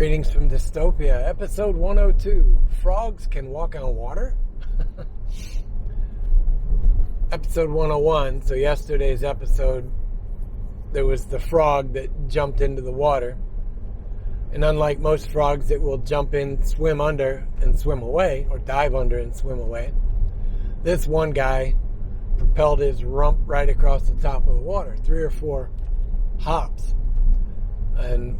Greetings from Dystopia, episode 102. Frogs can walk on water? Episode 101, so yesterday's episode, there was the frog that jumped into the water. And unlike most frogs that will jump in, swim under, and swim away, or dive under and swim away, this one guy propelled his rump right across the top of the water, 3 or 4 hops. And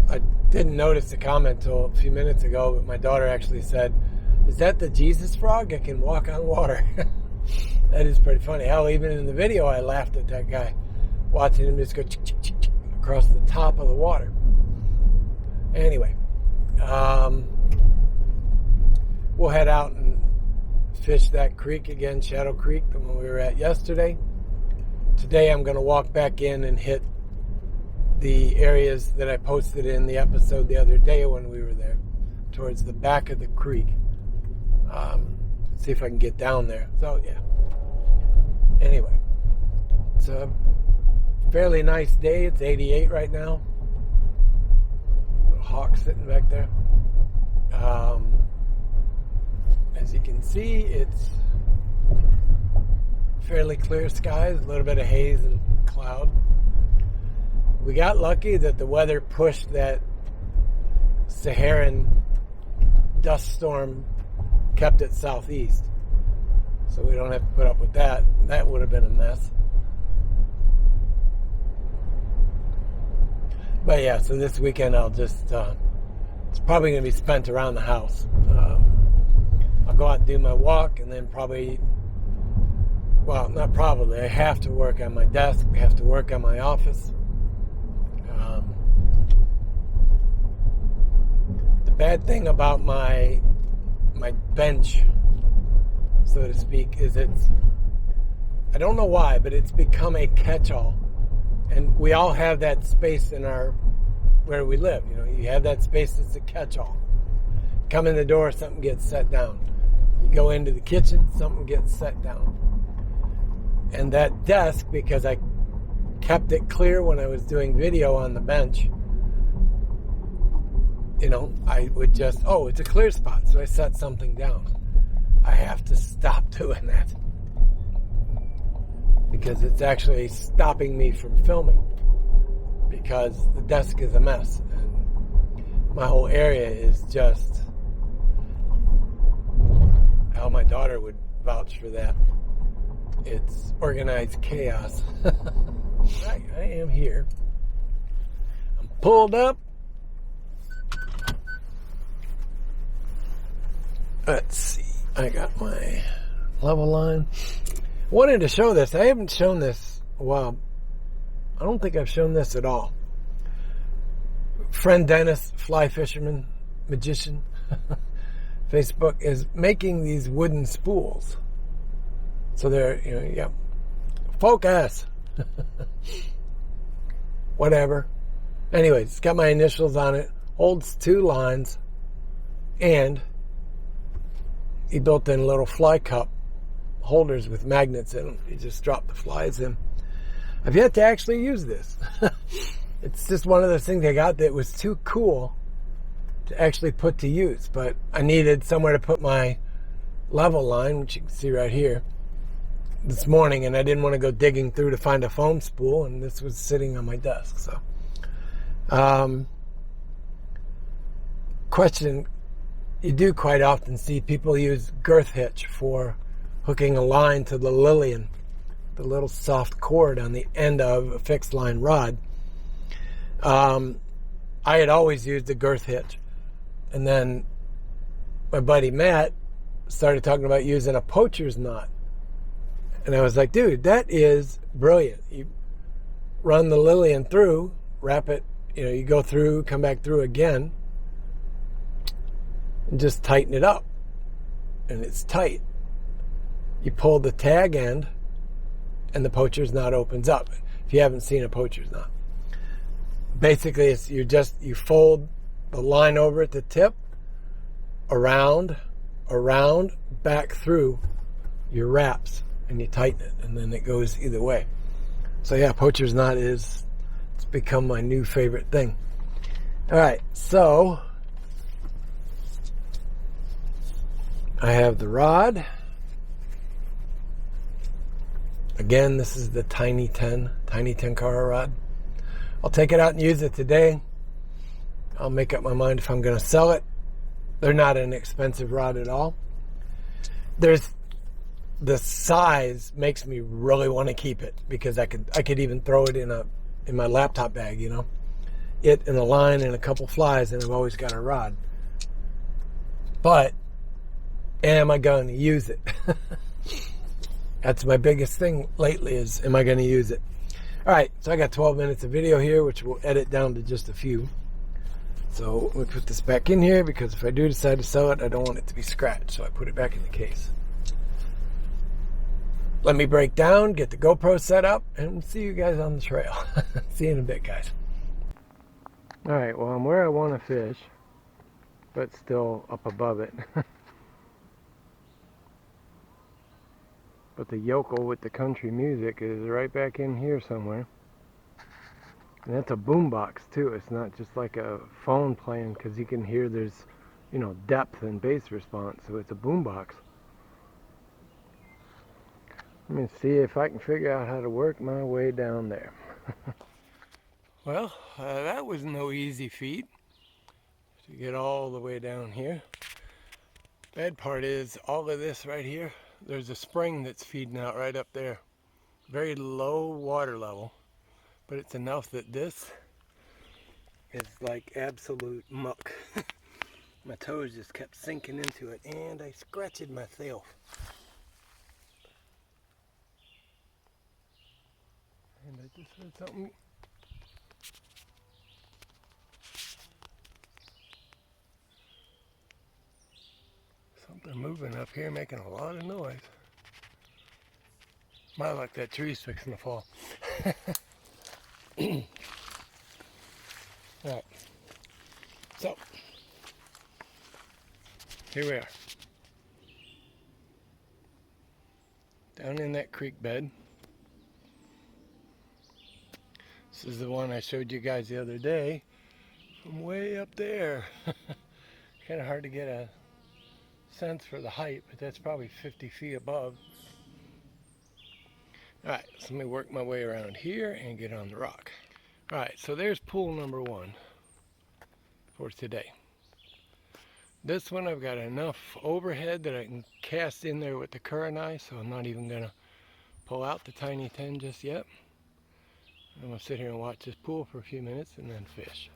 I didn't notice the comment till a few minutes ago, but my daughter actually said, "Is that the Jesus frog that can walk on water?" That is pretty funny. Hell, even in the video, I laughed at that guy, watching him just go across the top of the water. Anyway, we'll head out and fish that creek again, Shadow Creek, the one we were at yesterday. Today I'm going to walk back in and hit the areas that I posted in the episode the other day when we were there, towards the back of the creek. See if I can get down there. So, yeah. Anyway, it's a fairly nice day. It's 88 right now. Little hawk sitting back there. As you can see, it's fairly clear skies, a little bit of haze and cloud. We got lucky that the weather pushed that Saharan dust storm, kept it southeast. So we don't have to put up with that. That would have been a mess. But yeah, so this weekend I'll just, it's probably going to be spent around the house. I'll go out and do my walk and then probably, well, not probably, I have to work on my desk. I have to work on my office. The bad thing about my bench, so to speak, is I don't know why, but it's become a catch-all. And we all have that space in where we live. You know, you have that space that's a catch-all. Come in the door, something gets set down. You go into the kitchen, something gets set down. And that desk, because I kept it clear when I was doing video on the bench, you know, I would just, it's a clear spot, so I set something down. I have to stop doing that because it's actually stopping me from filming, because the desk is a mess and my whole area is just, hell, my daughter would vouch for that. It's organized chaos. Right, I am here. I'm pulled up. Let's see. I got my level line. Wanted to show this. I haven't shown this a while. I don't think I've shown this at all. Friend Dennis, fly fisherman, magician, Facebook, is making these wooden spools. So they're, focus. Whatever. Anyways, it's got my initials on it. Holds 2 lines. And he built in little fly cup holders with magnets in them. You just drop the flies in. I've yet to actually use this. It's just one of those things I got that was too cool to actually put to use. But I needed somewhere to put my level line, which you can see right here, this morning, and I didn't want to go digging through to find a foam spool, and this was sitting on my desk. So, question: you do quite often see people use girth hitch for hooking a line to the Lillian, the little soft cord on the end of a fixed line rod. I had always used a girth hitch, and then my buddy Matt started talking about using a poacher's knot. And I was like, dude, that is brilliant. You run the Lillian through, wrap it, you go through, come back through again, and just tighten it up. And it's tight. You pull the tag end, and the poacher's knot opens up. If you haven't seen a poacher's knot. Basically, it's you fold the line over at the tip, around, back through your wraps. And you tighten it, and then it goes either way. So yeah, poacher's knot it's become my new favorite thing. All right, so I have the rod. Again, this is the Tiny 10 Cara rod. I'll take it out and use it today. I'll make up my mind if I'm going to sell it. They're not an expensive rod at all. The size makes me really want to keep it because I could even throw it in my laptop bag, you know. It and a line and a couple flies, and I've always got a rod. But am I going to use it? That's my biggest thing lately is, am I going to use it? All right, so I got 12 minutes of video here, which we'll edit down to just a few. So we put this back in here because if I do decide to sell it, I don't want it to be scratched. So I put it back in the case. Let me break down, get the GoPro set up, and we'll see you guys on the trail. See you in a bit, guys. All right, well, I'm where I want to fish, but still up above it. But the yokel with the country music is right back in here somewhere. And that's a boombox too. It's not just like a phone playing, because you can hear there's, you know, depth and bass response. So it's a boombox. Let me see if I can figure out how to work my way down there. Well, that was no easy feat to get all the way down here. Bad part is all of this right here. There's a spring that's feeding out right up there. Very low water level, but it's enough that this is like absolute muck. My toes just kept sinking into it, and I scratched myself. And I just heard something. Something moving up here, making a lot of noise. My luck, that tree's fixing to fall. Alright, so here we are, down in that creek bed. This is the one I showed you guys the other day from way up there. Kind of hard to get a sense for the height, but that's probably 50 feet above. Alright, so let me work my way around here and get on the rock. Alright, so there's pool number one for today. This one I've got enough overhead that I can cast in there with the current eye, so I'm not even going to pull out the Tiny 10 just yet. I'm going to sit here and watch this pool for a few minutes and then fish.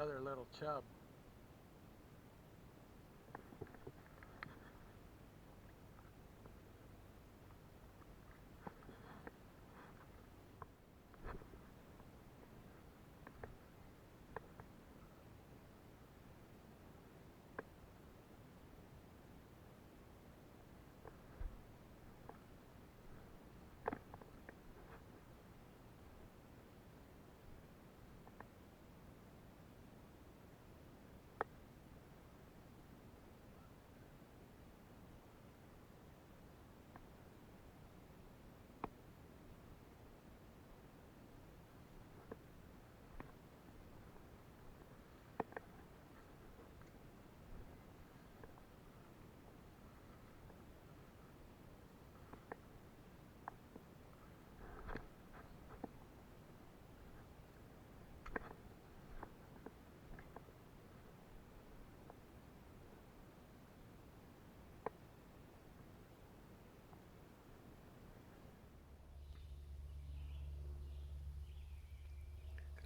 another little chub.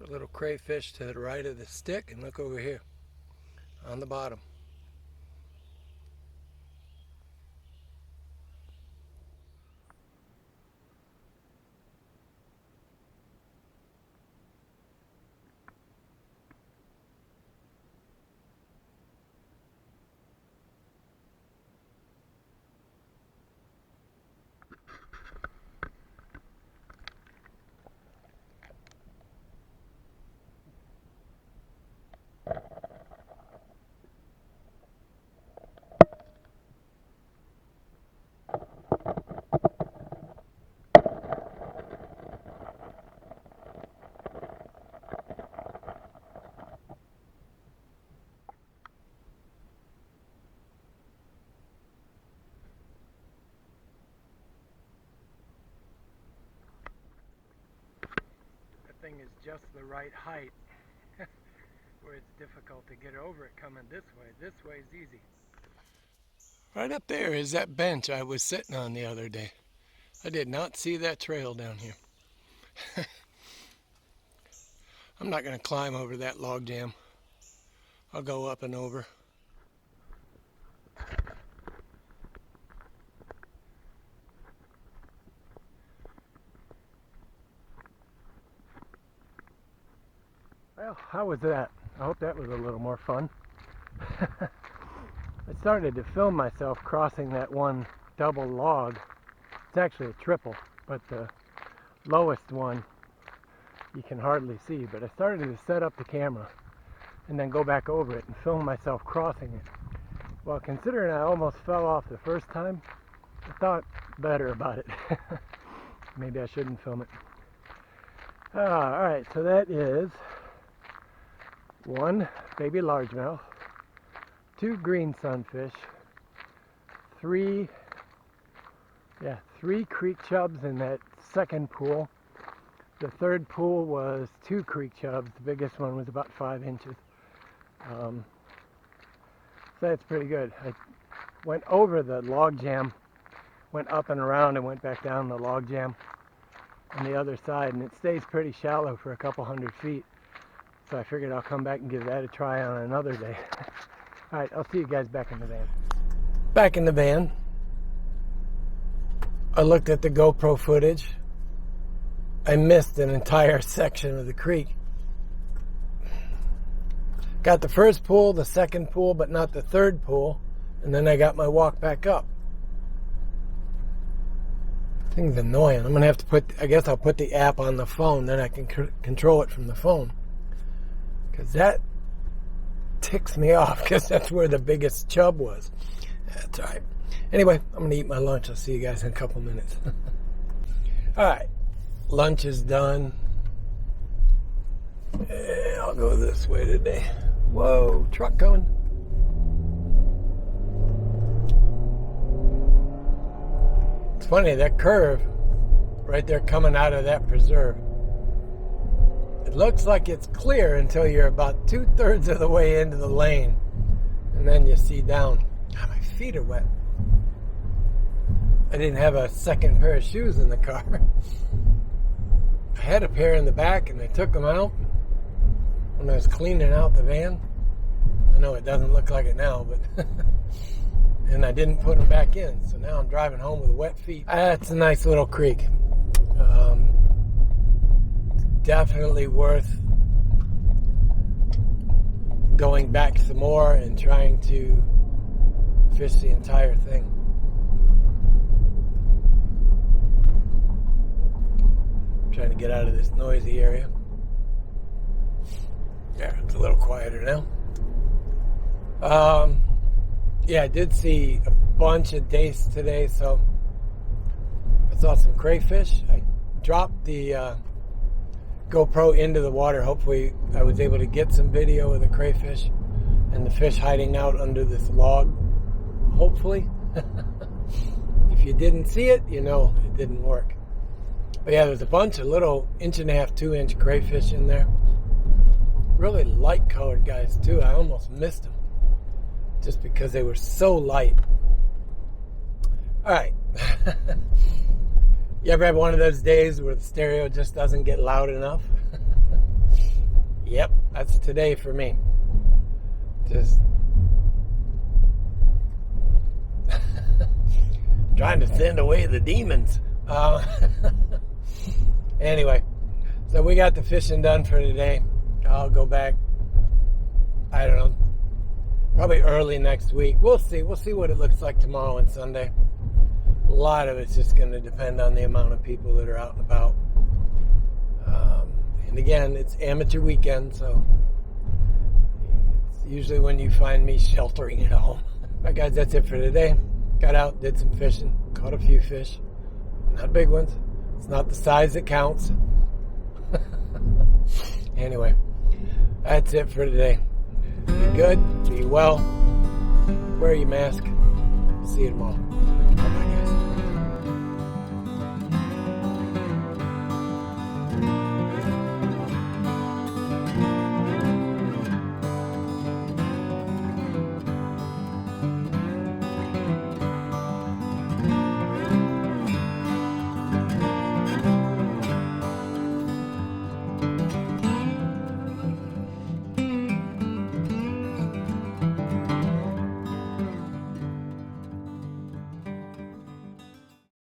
A little crayfish to the right of the stick, and look over here on the bottom. Thing is just the right height where it's difficult to get over it coming this way. This way is easy. Right up there is that bench I was sitting on the other day. I did not see that trail down here. I'm not going to climb over that log jam. I'll go up and over. Well, how was that? I hope that was a little more fun. I started to film myself crossing that one double log. It's actually a triple, but the lowest one you can hardly see. But I started to set up the camera and then go back over it and film myself crossing it. Well, considering I almost fell off the first time, I thought better about it. Maybe I shouldn't film it. Alright, so that is 1 baby largemouth, 2 green sunfish, 3 creek chubs in that second pool. The third pool was 2 creek chubs. The biggest one was about 5 inches. So that's pretty good. I went over the log jam, went up and around and went back down the log jam on the other side, and it stays pretty shallow for a couple hundred feet. So I figured I'll come back and give that a try on another day. Alright, I'll see you guys back in the van. Back in the van. I looked at the GoPro footage. I missed an entire section of the creek. Got the first pool, the second pool, but not the third pool. And then I got my walk back up. Thing's annoying. I'm going to have to I guess I'll put the app on the phone, then I can control it from the phone. Because that ticks me off, because that's where the biggest chub was. That's alright. Anyway, I'm going to eat my lunch. I'll see you guys in a couple minutes. Alright, lunch is done. And I'll go this way today. Whoa, truck coming. It's funny, that curve right there coming out of that preserve. It looks like it's clear until you're about 2/3 of the way into the lane. And then you see down. God, my feet are wet. I didn't have a second pair of shoes in the car. I had a pair in the back and I took them out. when I was cleaning out the van. I know it doesn't look like it now, but and I didn't put them back in, so now I'm driving home with wet feet. It's a nice little creek. Definitely worth going back some more and trying to fish the entire thing. I'm trying to get out of this noisy area. Yeah, it's a little quieter now. Yeah, I did see a bunch of dace today, so I saw some crayfish. I dropped the GoPro into the water. Hopefully I was able to get some video of the crayfish and the fish hiding out under this log. Hopefully. If you didn't see it, you know it didn't work. But yeah, there's a bunch of little 1.5 to 2-inch crayfish in there. Really light colored guys too. I almost missed them just because they were so light. All right. You ever have one of those days where the stereo just doesn't get loud enough? Yep, that's today for me. Just trying to send away the demons. Anyway, so we got the fishing done for today. I'll go back, I don't know, probably early next week. We'll see what it looks like tomorrow and Sunday. A lot of it's just going to depend on the amount of people that are out and about. And again, it's amateur weekend, so it's usually when you find me sheltering at home. All right, guys, that's it for today. Got out, did some fishing, caught a few fish. Not big ones. It's not the size that counts. Anyway, that's it for today. Be good, be well, wear your mask. See you tomorrow.